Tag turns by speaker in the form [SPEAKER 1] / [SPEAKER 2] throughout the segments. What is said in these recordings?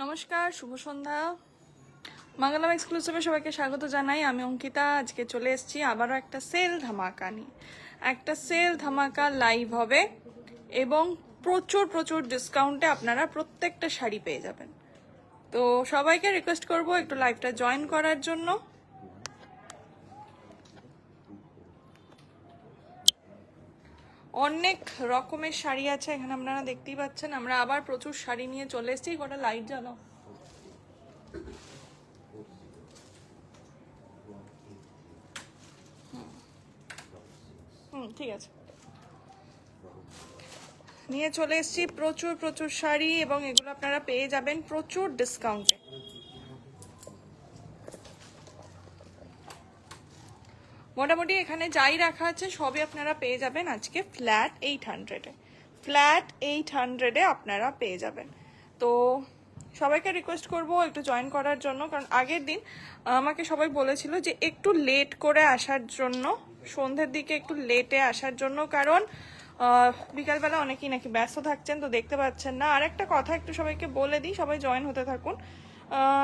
[SPEAKER 1] নমস্কার, শুভ সন্ধ্যা। মাঙ্গলাম এক্সক্লুসিভে সবাইকে স্বাগত জানাই। আমি অঙ্কিতা। আজকে চলে এসেছি আবারও একটা সেল ধামাকা নিয়ে। একটা সেল ধামাকা লাইভ হবে এবং প্রচুর প্রচুর ডিসকাউন্টে আপনারা প্রত্যেকটা শাড়ি পেয়ে যাবেন। তো সবাইকে রিকোয়েস্ট করব একটু লাইভটা জয়েন করার জন্য। অনেক রকমের শাড়ি আছে এখানে, আপনারা দেখতেই পাচ্ছেন। আমরা আবার প্রচুর শাড়ি নিয়ে চলে এসেছি। কটা লাইট জ্বালাও। ঠিক আছে, নিয়ে চলে এসেছি প্রচুর প্রচুর শাড়ি এবং এগুলো আপনারা পেয়ে যাবেন প্রচুর ডিসকাউন্টে। মোটামুটি এখানে যাই রাখা আছে সবই আপনারা পেয়ে যাবেন আজকে ফ্ল্যাট 800-এ। ফ্ল্যাট 800-এ আপনারা পেয়ে যাবেন। তো সবাইকে রিকোয়েস্ট করব একটু জয়েন করার জন্য, কারণ আগের দিন আমাকে সবাই বলেছিল যে একটু লেট করে আসার জন্য, সন্ধ্যের দিকে একটু লেটে আসার জন্য, কারণ বিকালবেলা অনেকেই নাকি ব্যস্ত থাকছেন, তো দেখতে পাচ্ছেন না। আর একটা কথা একটু সবাইকে বলে দিই, সবাই জয়েন হতে থাকুন।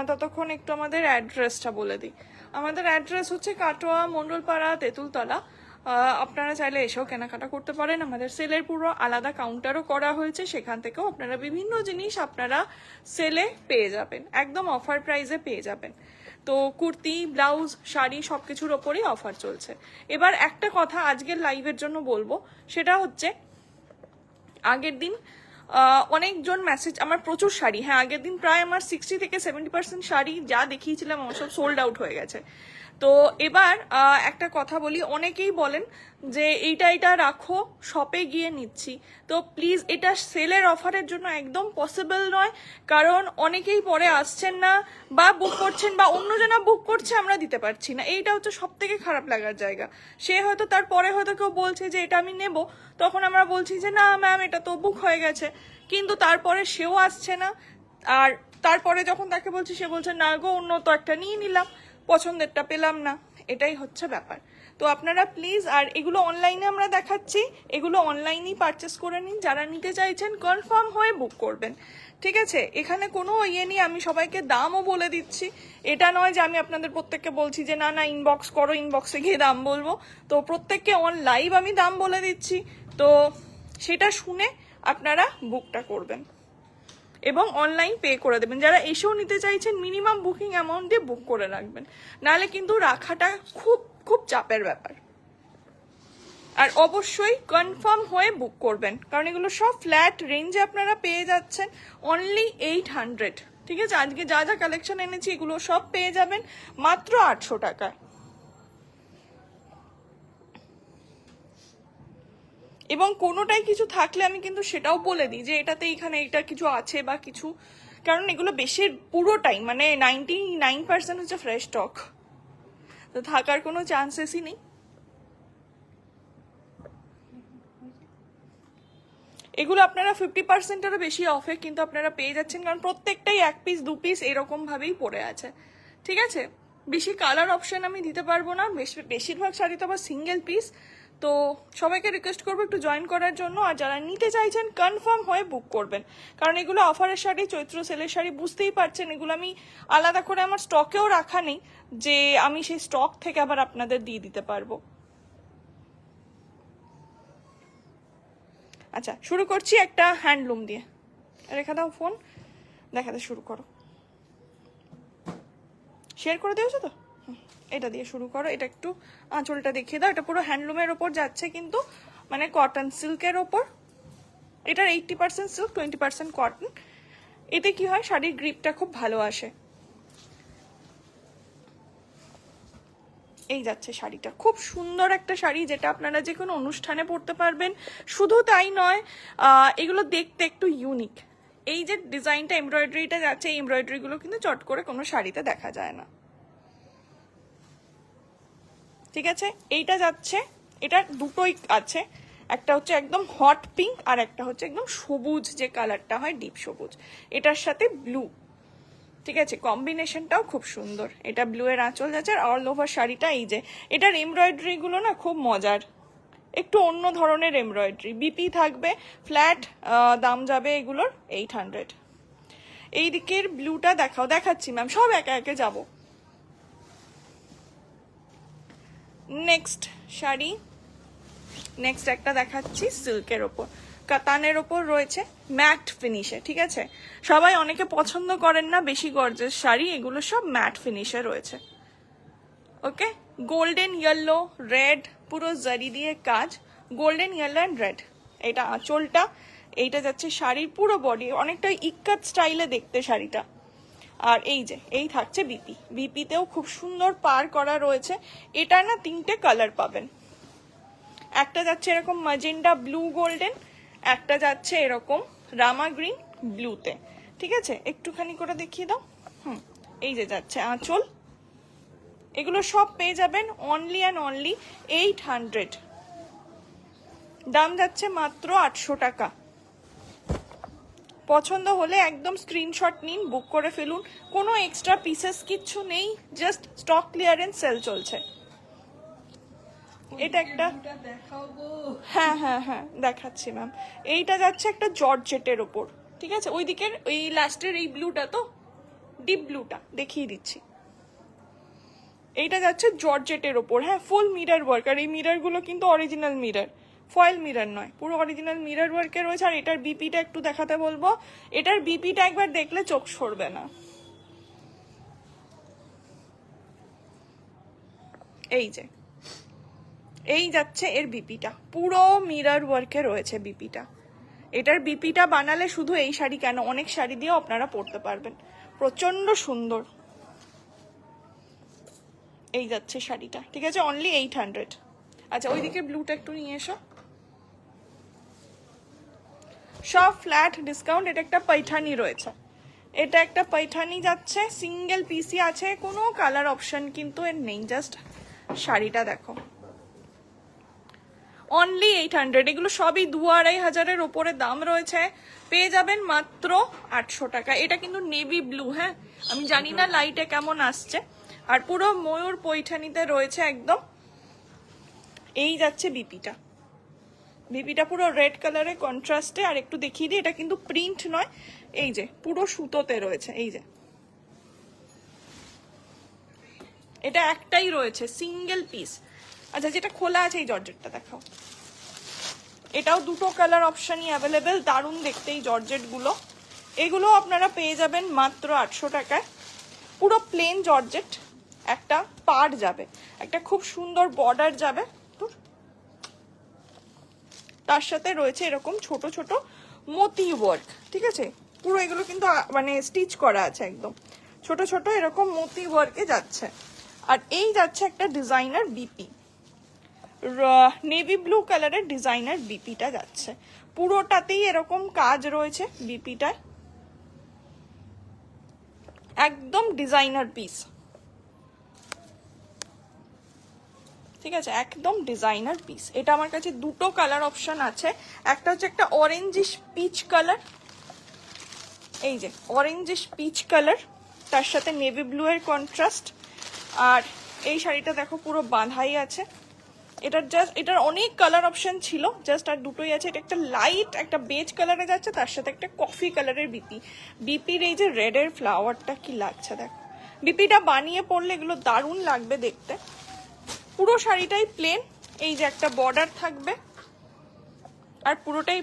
[SPEAKER 1] ততক্ষণ একটু আমাদের অ্যাড্রেসটা বলে দিই। আমাদের অ্যাড্রেস হচ্ছে কাটোয়া, মণ্ডলপাড়া, তেঁতুলতলা। আপনারা চাইলে এসেও কেনাকাটা করতে পারেন। আমাদের সেলের পুরো আলাদা কাউন্টারও করা হয়েছে, সেখান থেকেও আপনারা বিভিন্ন জিনিস আপনারা সেলে পেয়ে যাবেন, একদম অফার প্রাইসে পেয়ে যাবেন। তো কুর্তি, ব্লাউজ, শাড়ি সব কিছুর ওপরই অফার চলছে। এবার একটা কথা আজকের লাইভের জন্য বলবো, সেটা হচ্ছে আগের দিন অনেকজন মেসেজ, আমার প্রচুর শাড়ি, হ্যাঁ আগের দিন প্রায় আমার 60 থেকে 70% শাড়ি যা দেখিয়েছিলাম আমার সব সোল্ড আউট হয়ে গেছে। তো এবার একটা কথা বলি, অনেকেই বলেন যে এইটা রাখো, শপে গিয়ে নিচ্ছি। তো প্লিজ, এটা সেলের অফারের জন্য একদম পসিবল নয়, কারণ অনেকেই পরে আসছেন না বা বুক করছেন, বা অন্যজনা বুক করছে, আমরা দিতে পারছি না। এইটা হচ্ছে সব থেকে খারাপ লাগার জায়গা। সে হয়তো তারপরে হয়তো কেউ বলছে যে এটা আমি নেব, তখন আমরা বলছি যে না ম্যাম এটা তো বুক হয়ে গেছে, কিন্তু তারপরে সেও আসছে না। আর তারপরে যখন তাকে বলছি, সে বলছে না গো, অন্য তো একটা নিয়ে নিলাম, পছন্দেরটা পেলাম না। এটাই হচ্ছে ব্যাপার। তো আপনারা প্লিজ, আর এগুলো অনলাইনে আমরা দেখাচ্ছি, এগুলো অনলাইনেই পারচেস করে নিন। যারা নিতে চাইছেন কনফার্ম হয়ে বুক করবেন, ঠিক আছে? এখানে কোনো ইয়ে নেই, আমি সবাইকে দামও বলে দিচ্ছি। এটা নয় যে আমি আপনাদের প্রত্যেককে বলছি যে না না ইনবক্স করো, ইনবক্সে গিয়ে দাম বলবো। তো প্রত্যেককে অন লাইভ আমি দাম বলে দিচ্ছি, তো সেটা শুনে আপনারা বুকটা করবেন এবং অনলাইন পে করে দেবেন। যারা এসেও নিতে চাইছেন মিনিমাম বুকিং অ্যামাউন্ট দিয়ে বুক করে রাখবেন, নাহলে কিন্তু রাখাটা খুব খুব চাপের ব্যাপার। আর অবশ্যই কনফার্ম হয়ে বুক করবেন, কারণ এগুলো সব ফ্ল্যাট রেঞ্জে আপনারা পেয়ে যাচ্ছেন অনলি 800, ঠিক আছে? আজকে যা যা কালেকশন এনেছি এগুলো সব পেয়ে যাবেন মাত্র 800 টাকায়। এবং কোনোটাই কিছু থাকলে আমি কিন্তু সেটাও বলে দিই যে এটাতে এখানে এটা কিছু আছে বা কিছু, কারণ এগুলো বেশির পুরোটাই মানে 99% হচ্ছে ফ্রেশ স্টক, তো থাকার কোনো চান্সেসই নেই। এগুলো আপনারা 50%-এরও বেশি অফে কিন্তু আপনারা পেয়ে যাচ্ছেন, কারণ প্রত্যেকটাই 1 পিস 2 পিস এরকম ভাবেই পড়ে আছে, ঠিক আছে? বেশি কালার অপশন আমি দিতে পারবো না, বেশিরভাগ শাড়ি তো আবার সিঙ্গেল পিস। তো সবাইকে রিকোয়েস্ট করবো একটু জয়েন করার জন্য, আর যারা নিতে চাইছেন কনফার্ম হয়ে বুক করবেন, কারণ এগুলো অফারের শাড়ি, চৈত্র সেলের শাড়ি, বুঝতেই পারছেন। এগুলো আমি আলাদা করে আমার স্টকেও রাখা নেই যে আমি সেই স্টক থেকে আবার আপনাদের দিয়ে দিতে পারবো। আচ্ছা, শুরু করছি একটা হ্যান্ডলুম দিয়ে। রেখে দাও ফোন, দেখাতে শুরু করো। শেয়ার করে দিয়েছো তো? এটা দিয়ে শুরু করো। এটা একটু আঁচলটা দেখিয়ে দাও। এটা পুরো হ্যান্ডলুমের ওপর যাচ্ছে, কিন্তু মানে কটন সিল্কের ওপর। এটার 80% সিল্ক, 20% কটন। এতে কি হয়, শাড়ির গ্রিপটা খুব ভালো আসে। এই যাচ্ছে শাড়িটা, খুব সুন্দর একটা শাড়ি, যেটা আপনারা যে কোনো অনুষ্ঠানে পরতে পারবেন। শুধু তাই নয়, এগুলো দেখতে একটু ইউনিক। এই যে ডিজাইনটা, এমব্রয়ডারিটা যাচ্ছে, এই এমব্রয়ডারিগুলো কিন্তু চট করে কোনো শাড়িতে দেখা যায় না, ঠিক আছে? এইটা যাচ্ছে, এটা দুটোই আছে, একটা হচ্ছে একদম হট পিঙ্ক আর একটা হচ্ছে একদম সবুজ, যে কালারটা হয় ডিপ সবুজ, এটার সাথে ব্লু, ঠিক আছে? কম্বিনেশনটাও খুব সুন্দর। এটা ব্লু এর আঁচল যাচ্ছে, আর অল ওভার শাড়িটা এই যে, এটার এমব্রয়ডারি গুলো না খুব মজার, একটু অন্য ধরনের এমব্রয়ডারি। বিপি থাকবে, ফ্ল্যাট দাম যাবে এগুলোর 800। এই দিকের ব্লুটা দেখাও, দেখাচ্ছি ম্যাম, সব একে একে যাব। নেক্সট শাড়ি, নেক্সট একটা দেখাচ্ছি সিল্কের ওপর, কাতানের ওপর রয়েছে ম্যাট ফিনিশে, ঠিক আছে? সবাই অনেকে পছন্দ করেন না বেশি গর্জেস শাড়ি, এগুলো সব ম্যাট ফিনিশে রয়েছে। ওকে, গোল্ডেন ইয়েলো রেড, পুরো জারি দিয়ে কাজ, গোল্ডেন ইয়েলো অ্যান্ড রেড। এটা আঁচলটা, এইটা যাচ্ছে শাড়ির পুরো বডি, অনেকটা ইক্কাত স্টাইলে দেখতে শাড়িটা। আর এই যে এই থাকছে বিপি, বিপিতেও খুব সুন্দর পার করা রয়েছে। এটা না 3টে কালার পাবেন, একটা যাচ্ছে এরকম ম্যাজেন্ডা ব্লু গোল্ডেন, একটা যাচ্ছে এরকম রামা গ্রিন ব্লুতে, ঠিক আছে? একটুখানি করে দেখিয়ে দাও। এই যে যাচ্ছে আঁচল, এগুলো সব পেয়ে যাবেন অনলি অ্যান্ড অনলি 800, দাম যাচ্ছে মাত্র 800 টাকা। পছন্দ হলে একদম স্ক্রিনশট নিন, বুক করে ফেলুন, কোনো এক্সট্রা পিসেস কিচ্ছু নেই, জাস্ট স্টক ক্লিয়ারেন্স সেল চলছে। এটা একটা, হ্যাঁ হ্যাঁ হ্যাঁ দেখাচ্ছি ম্যাম। এইটা যাচ্ছে একটা জর্জেটের ওপর, ঠিক আছে? ওই দিকের ওই লাস্টের এই ব্লুটা, তো ডিপ ব্লুটা দেখিয়ে দিচ্ছি। এইটা যাচ্ছে জর্জেটের ওপর, হ্যাঁ, ফুল মিরর ওয়ার্ক। আর এই মিররগুলো কিন্তু অরিজিনাল মিরর, ফয়েল মিরর নয়, পুরো অরিজিনাল মিরর ওয়ার্কে রয়েছে। আর এটার বিপিটা একটু দেখাতে বলবো, এটার বিপিটা একবার দেখলে চোখ সরবে না। এই যে এই যাচ্ছে এর বিপিটা, পুরো মিরর ওয়ার্কে রয়েছে বিপিটা। এটার বিপিটা বানালে শুধু এই শাড়ি কেন, অনেক শাড়ি দিয়েও আপনারা পরতে পারবেন, প্রচন্ড সুন্দর। এই যাচ্ছে শাড়িটা, ঠিক আছে? অনলি 800। আচ্ছা, ওইদিকে ব্লুটা একটু নিয়ে এসো, সব ফ্ল্যাট ডিসকাউন্ট। এটা একটা পৈঠানি রয়েছে, এটা একটা পৈঠানি যাচ্ছে, সিঙ্গেল পিসি আছে, কোনো কালার অপশন কিন্তু এর নেই, জাস্ট শাড়িটা দেখো। অনলি 800, এগুলো সবই 2-2500-এর ওপরে দাম রয়েছে, পেয়ে যাবেন মাত্র 800 টাকা। এটা কিন্তু নেভি ব্লু, হ্যাঁ, আমি জানি না লাইটে কেমন আসছে। আর পুরো ময়ূর পৈঠানিতে রয়েছে একদম। এই যাচ্ছে বিপিটা, বিপিটা পুরো রেড কালারে কন্ট্রাস্টে। আর একটু দেখিয়ে দিই, এটা কিন্তু প্রিন্ট নয়, এই যে পুরো সুতোতে রয়েছে। এই যে এটা একটাই রয়েছে, সিঙ্গেল পিস। আচ্ছা, যেটা খোলা আছে এই জর্জেটটা দেখাও, এটাও 2টো কালার অপশনই অ্যাভেলেবেল, দারুণ দেখতে এই জর্জেটগুলো। এগুলো আপনারা পেয়ে যাবেন মাত্র 800 টাকায়। পুরো প্লেন জর্জেট, একটা পাড় যাবে, একটা খুব সুন্দর বর্ডার যাবে, তার সাথে রয়েছে এরকম ছোট ছোট মতি ওয়ার্ক, ঠিক আছে? পুরো এগুলো কিন্তু মানে স্টিচ করা আছে একদম, ছোট ছোট এরকম মতি ওয়ার্কে যাচ্ছে। আর এই যাচ্ছে একটা ডিজাইনার বিপি, নেভি ব্লু কালারের ডিজাইনার বিপিটা যাচ্ছে, পুরোটাতেই এরকম কাজ রয়েছে বিপিটায়, একদম ডিজাইনার পিস, ঠিক আছে? একদম ডিজাইনার পিস। এটা আমার কাছে 2টো কালার অপশন আছে, একটা হচ্ছে একটা অরেঞ্জিশ পিচ কালার, এই যে অরেঞ্জিশ পিচ কালার, তার সাথে নেভি ব্লু এর কন্ট্রাস্ট। আর এই শাড়িটা দেখো পুরো বাঁধাই আছে, এটার অনেক কালার অপশন ছিল, জাস্ট আর 2টোই আছে। এটা একটা লাইট একটা বেজ কালারে যাচ্ছে, তার সাথে একটা কফি কালারের বিপি। বিপির এই যে রেডের ফ্লাওয়ারটা কি লাগছে দেখো, বিপিটা বানিয়ে পরলে এগুলো দারুণ লাগবে দেখতে। পুরো শাড়িটাই প্লেন, এই যে একটা বর্ডার থাকবে, আর পুরোটাই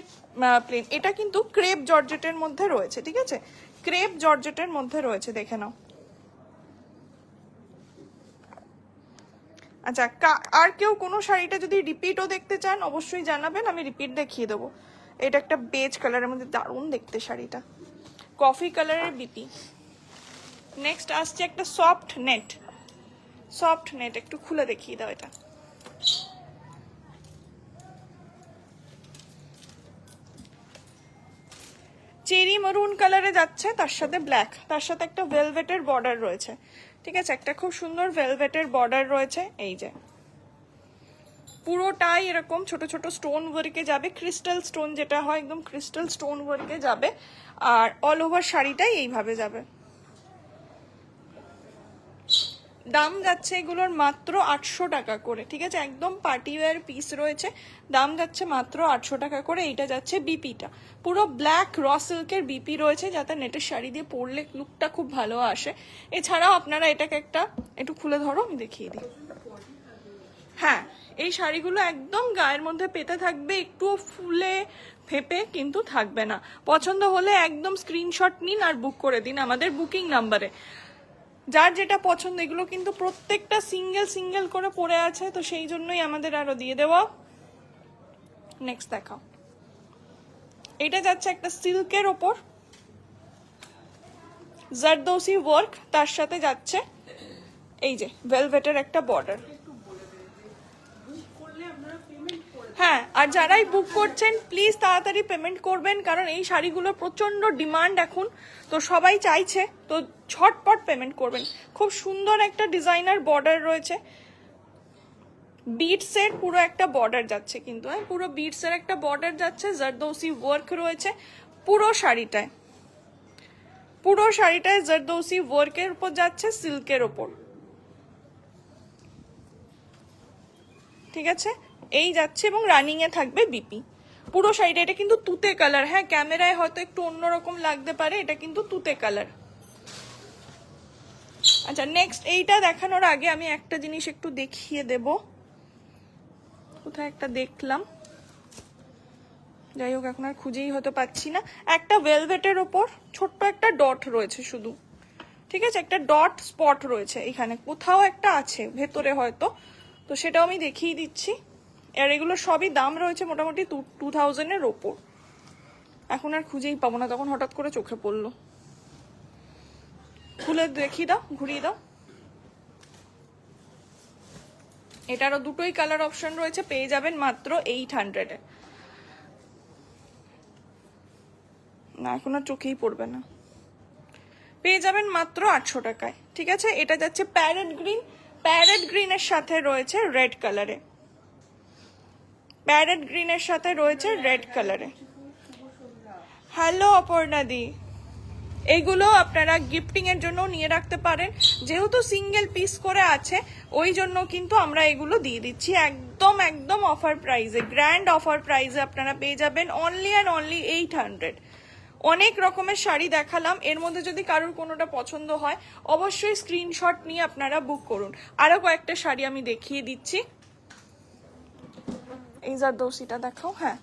[SPEAKER 1] প্লেন। এটা কিন্তু ক্রেপ জর্জেটের মধ্যে রয়েছে, ঠিক আছে? ক্রেপ জর্জেটের মধ্যে রয়েছে, দেখে নাও। আচ্ছা, আর কেউ কোনো শাড়িটা যদি রিপিটও দেখতে চান অবশ্যই জানাবেন, আমি রিপিট দেখিয়ে দেবো। এটা একটা বেজ কালারের মধ্যে দারুণ দেখতে শাড়িটা, কফি কালারের বিপি। নেক্সট আসছে একটা সফট নেট, সফট নেট একটু খুলে দেখিয়ে দাও। এটা চেরি মেরুন কালারে যাচ্ছে, তার সাথে ব্ল্যাক, তার সাথে একটা ভেলভেটের বর্ডার রয়েছে, ঠিক আছে? একটা খুব সুন্দর ভেলভেটের বর্ডার রয়েছে। এই যে পুরোটাই এরকম ছোট ছোট স্টোন ওয়ার্কে যাবে, ক্রিস্টাল স্টোন যেটা হয়, একদম ক্রিস্টাল স্টোন ওয়ার্কে যাবে। আর অল ওভার শাড়িটাই এইভাবে যাবে। দাম যাচ্ছে এগুলোর মাত্র 800 টাকা করে, ঠিক আছে? একদম পার্টি ওয়্যার পিস রয়েছে, দাম যাচ্ছে মাত্র 800 টাকা করে। এইটা যাচ্ছে বিপিটা, পুরো ব্ল্যাক র সিল্কের বিপি রয়েছে, যাতে নেটের শাড়ি দিয়ে পরলে লুকটা খুব ভালো আসে। এছাড়াও আপনারা এটাকে একটা একটু খুলে ধরো, আমি দেখিয়ে দিই। হ্যাঁ, এই শাড়িগুলো একদম গায়ের মধ্যে পেতে থাকবে, একটু ফুলে ফেপে কিন্তু থাকবে না। পছন্দ হলে একদম স্ক্রিনশট নিন আর বুক করে দিন আমাদের বুকিং নাম্বারে। যার যেটা পছন্দ, এগুলো কিন্তু প্রত্যেকটা সিঙ্গেল সিঙ্গেল করে পড়ে আছে, তো সেই জন্যই আমাদের আরো দিয়ে দেওয়া। নেক্সট দেখাও, এটা যাচ্ছে একটা সিল্কের ওপর জারদৌসি ওয়ার্ক, তার সাথে যাচ্ছে এই যে ভেলভেটের একটা বর্ডার। হ্যাঁ, আর যারাই বুক করছেন প্লিজ তাড়াতাড়ি পেমেন্ট করবেন, কারণ এই শাড়িগুলোর প্রচন্ড ডিমান্ড এখন, তো সবাই চাইছে, তো ঝটপট পেমেন্ট করবেন। খুব সুন্দর একটা ডিজাইনার বর্ডার রয়েছে, বিটসের পুরো একটা বর্ডার যাচ্ছে কিন্তু, হ্যাঁ পুরো বিটসের একটা বর্ডার যাচ্ছে, জারদৌসি ওয়ার্ক রয়েছে পুরো শাড়িটায়। পুরো শাড়িটায় জারদৌসি ওয়ার্কের উপর যাচ্ছে, সিল্কের ওপর, ঠিক আছে? এই যাচ্ছে এবং রানিং এ থাকবে বিপি পুরো শাড়িটা। এটা কিন্তু তুতে কালার, হ্যাঁ ক্যামেরায় হয়তো একটু অন্যরকম লাগতে পারে, এটা কিন্তু তুতে কালার। আচ্ছা, নেক্সট এইটা দেখানোর আগে আমি একটা জিনিস একটু দেখিয়ে দেব, কোথায় একটা দেখলাম, যাই হোক এখন আর খুঁজেই হতে পাচ্ছি না। একটা ভেলভেটের ওপর ছোট্ট একটা ডট রয়েছে শুধু, ঠিক আছে? একটা ডট স্পট রয়েছে এখানে কোথাও একটা আছে ভেতরে হয়তো, তো সেটাও আমি দেখিয়ে দিচ্ছি। আর এগুলো সবই দাম রয়েছে মোটামুটি 2000-এর ওপর। এখন আর খুঁজেই পাবো না, তখন হঠাৎ করে চোখে পড়লো। খুলে দেখিয়ে দাও, ঘুরিয়ে দাও। এটারও দুটোই কালার অপশন রয়েছে, পেয়ে যাবেন মাত্র 800-এ। না এখন আর চোখেই পড়বে না, পেয়ে যাবেন মাত্র 800 টাকায়, ঠিক আছে? এটা যাচ্ছে প্যারেট গ্রিন, প্যারেট গ্রিনের সাথে রয়েছে রেড কালারে, প্যারেট গ্রিনের সাথে রয়েছে রেড কালারে। হ্যালো অপর্ণাদি, এইগুলো আপনারা গিফটিং এর জন্য নিয়ে রাখতে পারেন, যেহেতু সিঙ্গেল পিস করে আছে ওই জন্য কিন্তু আমরা এগুলো দিয়ে দিচ্ছি একদম একদম অফার প্রাইসে, গ্র্যান্ড অফার প্রাইসে আপনারা পেয়ে যাবেন অনলি অ্যান্ড অনলি 800। অনেক রকমের শাড়ি দেখালাম, এর মধ্যে যদি কারোর কোনোটা পছন্দ হয় অবশ্যই স্ক্রিনশট নিয়ে আপনারা বুক করুন। আরো কয়েকটা শাড়ি আমি দেখিয়ে দিচ্ছি, এই জারদৌসিটা দেখাও। হ্যাঁ,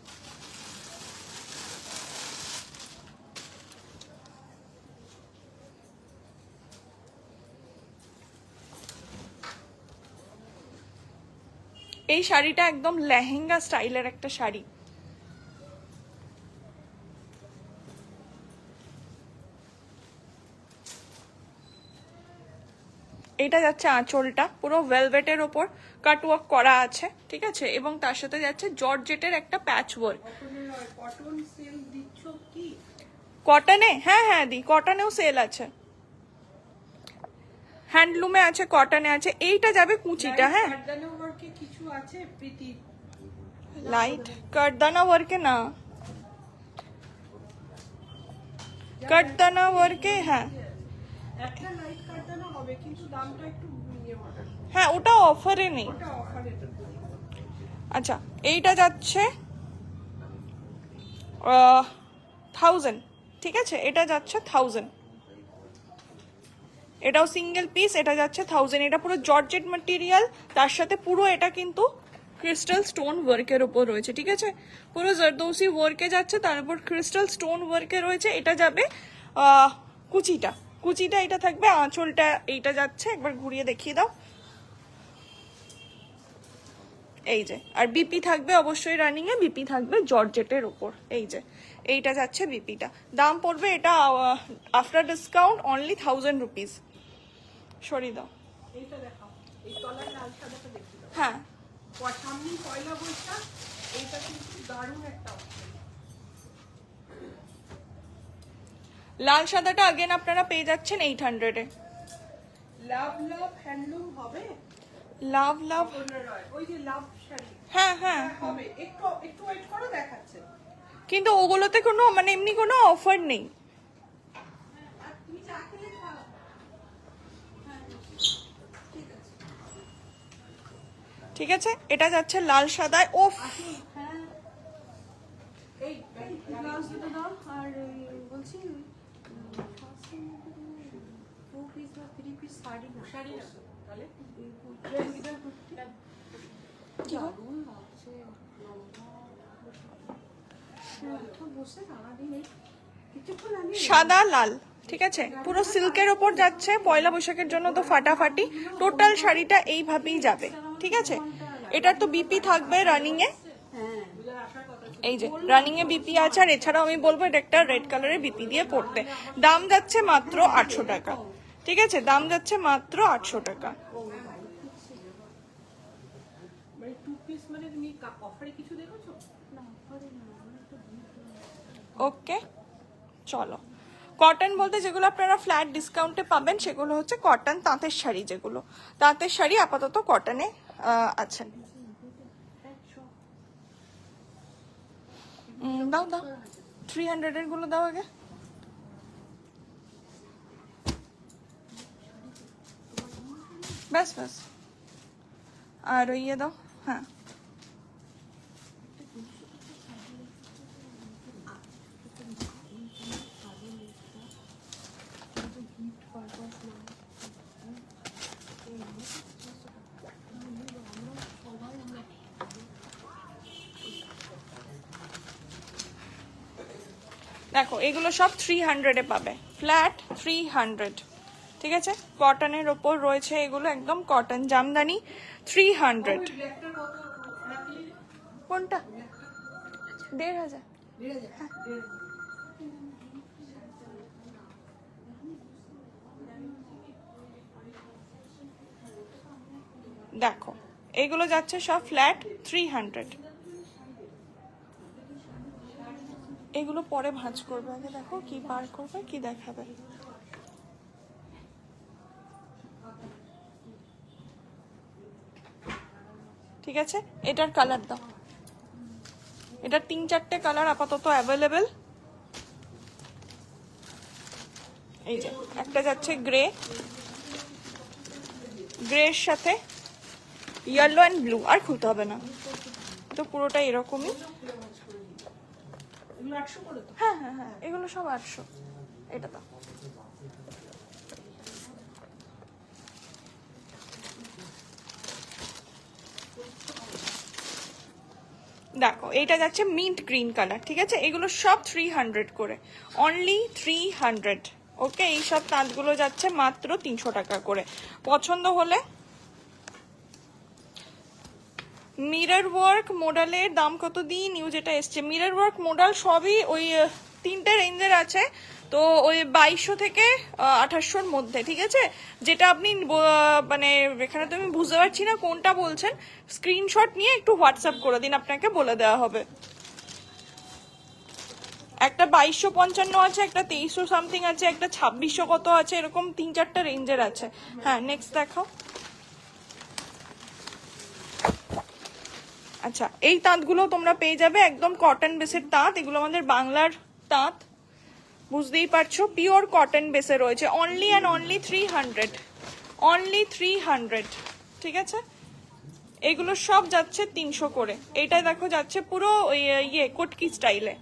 [SPEAKER 1] এই শাড়িটা একদম লেহেঙ্গা স্টাইলের একটা শাড়ি, এটা যাচ্ছে আঁচলটা পুরো ভেলভেটের ওপর কাটওয়ার্ক করা আছে, ঠিক আছে? এবং তার সাথে যাচ্ছে জর্জেটের একটা প্যাচ ওয়ার্ক। কটনে? হ্যাঁ হ্যাঁ দি, কটনেও সেল আছে, হ্যান্ডলুমে আছে, কটনে আছে। এইটা যাবে কুচিটা, হ্যাঁ লাইট কাটদানা ওয়ার্কে না, কাটদানা ওয়ার্কে, হ্যাঁ হ্যাঁ ওটা অফারে নেই। আচ্ছা, এইটা যাচ্ছে 1000, ঠিক আছে? এটা যাচ্ছে 1000, এটাও সিঙ্গেল পিস, এটা যাচ্ছে 1000। এটা পুরো জর্জেট ম্যাটেরিয়াল, তার সাথে পুরো এটা কিন্তু ক্রিস্টাল স্টোন ওয়ার্কের উপর রয়েছে, ঠিক আছে? পুরো জারদৌসি ওয়ার্কে যাচ্ছে, তার উপর ক্রিস্টাল স্টোন ওয়ার্কে রয়েছে। এটা যাবে কুচিটা, কুচিটা এটা থাকবে, আঁচলটা এইটা যাচ্ছে, একবার ঘুরিয়ে দেখিয়ে দাও, এই যে। আর বিপি থাকবে অবশ্যই রানিং এ, বিপি থাকবে জর্জেটের উপর, এই যে এইটা যাচ্ছে বিপিটা। দাম পড়বে এটা আফটার ডিসকাউন্ট অনলি 1000 রুপিস। সরিয়ে দাও, এইটা দেখাও, এই তলার লাল সাদাটা দেখি দাও। হ্যাঁ, সামনে পয়লা বৈশাখ, এইটা কিন্তু দারুণ একটা অপশন। লাল সাদাটা अगेन আপনারা পেয়ে যাচ্ছেন 800-এ। লাভ লাভ হ্যান্ডলুম হবে, লাভ লাভ ওই যে লাভ শাড়ি, হ্যাঁ হ্যাঁ হবে, একটু একটু ওয়েট করো দেখাচ্ছে, কিন্তু ওগুলোতে কোনো মানে এমনি কোনো অফার নেই। ঠিক আছে, এটা যাচ্ছে লাল সাদায়। ওফ, সাদা লাল, ঠিক আছে, পুরো সিল্কের ওপর যাচ্ছে। পয়লা বৈশাখের জন্য তো ফাটাফাটি। টোটাল শাড়িটা এইভাবেই যাবে, ঠিক আছে। এটার তো বিপি থাকবে রানিং এ, এই যে রানিং এ বিপি আছে। আর এছাড়াও আমি বলবো এটা একটা রেড কালারের বিপি দিয়ে পড়তে। দাম যাচ্ছে মাত্র 800 টাকা, ঠিক আছে, দাম যাচ্ছে মাত্র 800 টাকা। ওকে, চলো। কটন বলতে যেগুলো আপনারা ফ্ল্যাট ডিসকাউন্টে পাবেন সেগুলো হচ্ছে কটন তাঁতের শাড়ি। যেগুলো তাঁতের শাড়ি আপাতত কটনে আছে। দাও দাও, 300 এর গুলো দাও আগে। ব্যাস ব্যাস, আর ইয়ে দাও। হ্যাঁ, দেখো এগুলো সব 300 এ পাবে, ফ্ল্যাট 300, ঠিক আছে। কটনের ওপর রয়েছে এগুলো, একদম কটন জামদানি, 300। কোনটা? 1500। দেখো এগুলো যাচ্ছে সব ফ্ল্যাট 300। এগুলো পরে ভাঁজ করবে, আগে দেখো কি বার করবে, কি দেখাবে। ঠিক আছে, এটার কালার দাও। এটার 3-4টে কালার আপাতত অ্যাভেলেবেল। এই যে একটা যাচ্ছে গ্রে, গ্রের সাথে ইয়েলো অ্যান্ড ব্লু, আর খুলতে হবে না, তো পুরোটা এরকমই। হ্যাঁ হ্যাঁ হ্যাঁ, এগুলো সব 800। এটা তো দেখো, এইটা যাচ্ছে মিন্ট গ্রিন কালার, ঠিক আছে। এগুলো সব 300 করে, অনলি 300। ওকে, এই সব তাঁতগুলো যাচ্ছে মাত্র 300 টাকা করে। পছন্দ হলে মিরর ওয়ার্ক মোডালের দাম কত দিই, নিউজ এটা এসছে। মিরর ওয়ার্ক মোডাল সবই ওই 3টে রেঞ্জের আছে, তো ওই 2200 থেকে 2800-র মধ্যে, ঠিক আছে। যেটা আপনি মানে এখানে তো আমি বুঝতে পারছি না কোনটা বলছেন, স্ক্রিনশট নিয়ে একটু হোয়াটসঅ্যাপ করে দিন, আপনাকে বলে দেওয়া হবে। একটা 2255 আছে, একটা 2300 সামথিং আছে, একটা 2600 কত আছে, এরকম 3-4টা রেঞ্জের আছে। হ্যাঁ, নেক্সট দেখাও। আচ্ছা, এই তাঁতগুলো তোমরা পেয়ে যাবে একদম কটন বেসের তাঁত। এগুলো আমাদের বাংলার তাঁত, বুঝতেই পারছো, পিওর কটন বেসে রয়েছে। অনলি অ্যান্ড অনলি 300, অনলি 300, ঠিক আছে। এগুলো সব যাচ্ছে 300 করে। এইটাই দেখো যাচ্ছে পুরো ওই ইয়ে কটকি স্টাইলে।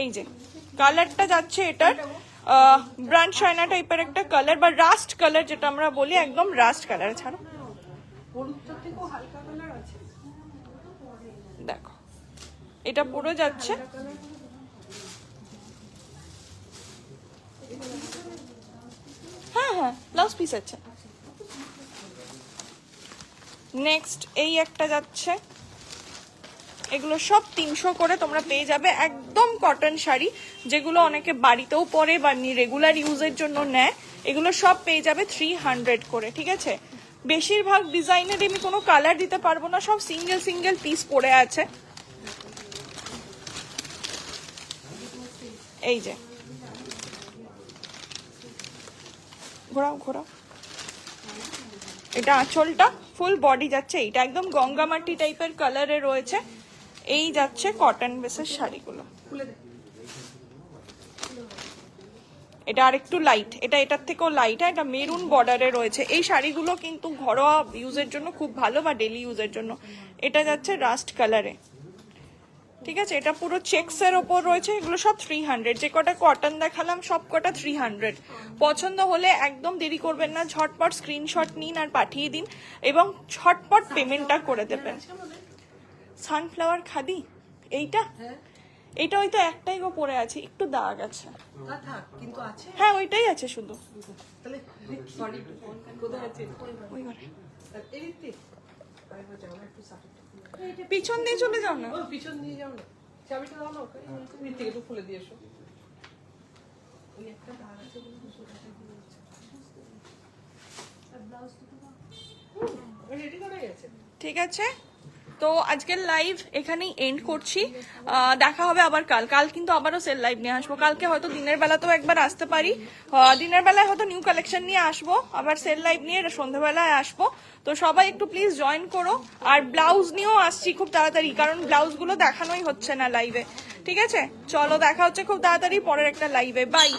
[SPEAKER 1] এই যে কালারটা যাচ্ছে এটার ব্রান্ড শাইনা টাইপের একটা কালার, বা রাস্ট কালার যেটা আমরা বলি, একদম রাস্ট কালার। ছাড়ো, দেখো এটা পুরো যাচ্ছে। হ্যাঁ হ্যাঁ, ব্লাউজ পিস আছে। নেক্সট এই একটা যাচ্ছে, এগুলো সব 300 করে তোমরা পেয়ে যাবে। একদম কটন শাড়ি, যেগুলো অনেকে বাড়িতেও পরে বা রেগুলার ইউজের জন্য নেয়, এগুলো সব পেয়ে যাবে 300 করে, ঠিক আছে। বেশিরভাগ ডিজাইনের আমি কোনো কালার দিতে পারবো না, সব সিঙ্গেল সিঙ্গেল পিস পড়ে আছে। এই যে ঘোরাও ঘোরাও, এটা আঁচলটা, ফুল বডি যাচ্ছে এইটা, একদম গঙ্গামাটি টাইপের কালারে রয়েছে। এই যাচ্ছে কটন বেসের শাড়িগুলো। এটা আর একটু লাইট, এটা এটার থেকেও লাইট, হ্যাঁ এটা মেরুন বর্ডারে রয়েছে। এই শাড়িগুলো কিন্তু ঘরোয়া ইউজের জন্য খুব ভালো বা ডেলি ইউজের জন্য। এটা যাচ্ছে রাস্ট কালারে, ঠিক আছে, এটা পুরো চেক্সের ওপর রয়েছে। এগুলো সব 300, যে কটা কটন দেখালাম সব কটা 300। পছন্দ হলে একদম দেরি করবেন না, ঝটপট স্ক্রিনশট নিন আর পাঠিয়ে দিন এবং ঝটপট পেমেন্টটা করে দেবেন। সানফ্লাওয়ার খাদি এইটা, এইটা ওই তো একটাই গো পরে আছে, একটু দাগ আছে, হ্যাঁ ওইটাই আছে শুধু ওই ঘরে। পিছন দিয়ে চলে যাও না,
[SPEAKER 2] পিছন দিয়ে যাও না, চাবিটা দাও না ওকে, থেকে একটু খুলে দিয়ে এসো। ওই একটা দাগ আছে বলে রেডি করে গেছে।
[SPEAKER 1] ঠিক আছে, তো আজকের লাইভ এখানেই এন্ড করছি। দেখা হবে আবার কাল কিন্তু আবারও সেল লাইভ নিয়ে আসবো। কালকে হয়তো দিনের বেলাতেও একবার আসতে পারি, দিনের বেলায় হয়তো নিউ কালেকশন নিয়ে আসবো, আবার সেল লাইভ নিয়ে সন্ধ্যাবেলায় আসবো। তো সবাই একটু প্লিজ জয়েন করো। আর ব্লাউজ নিয়েও আসছি খুব তাড়াতাড়ি, কারণ ব্লাউজগুলো দেখানোই হচ্ছে না লাইভে। ঠিক আছে, চলো দেখা হচ্ছে খুব তাড়াতাড়ি পরের একটা লাইভে। বাই।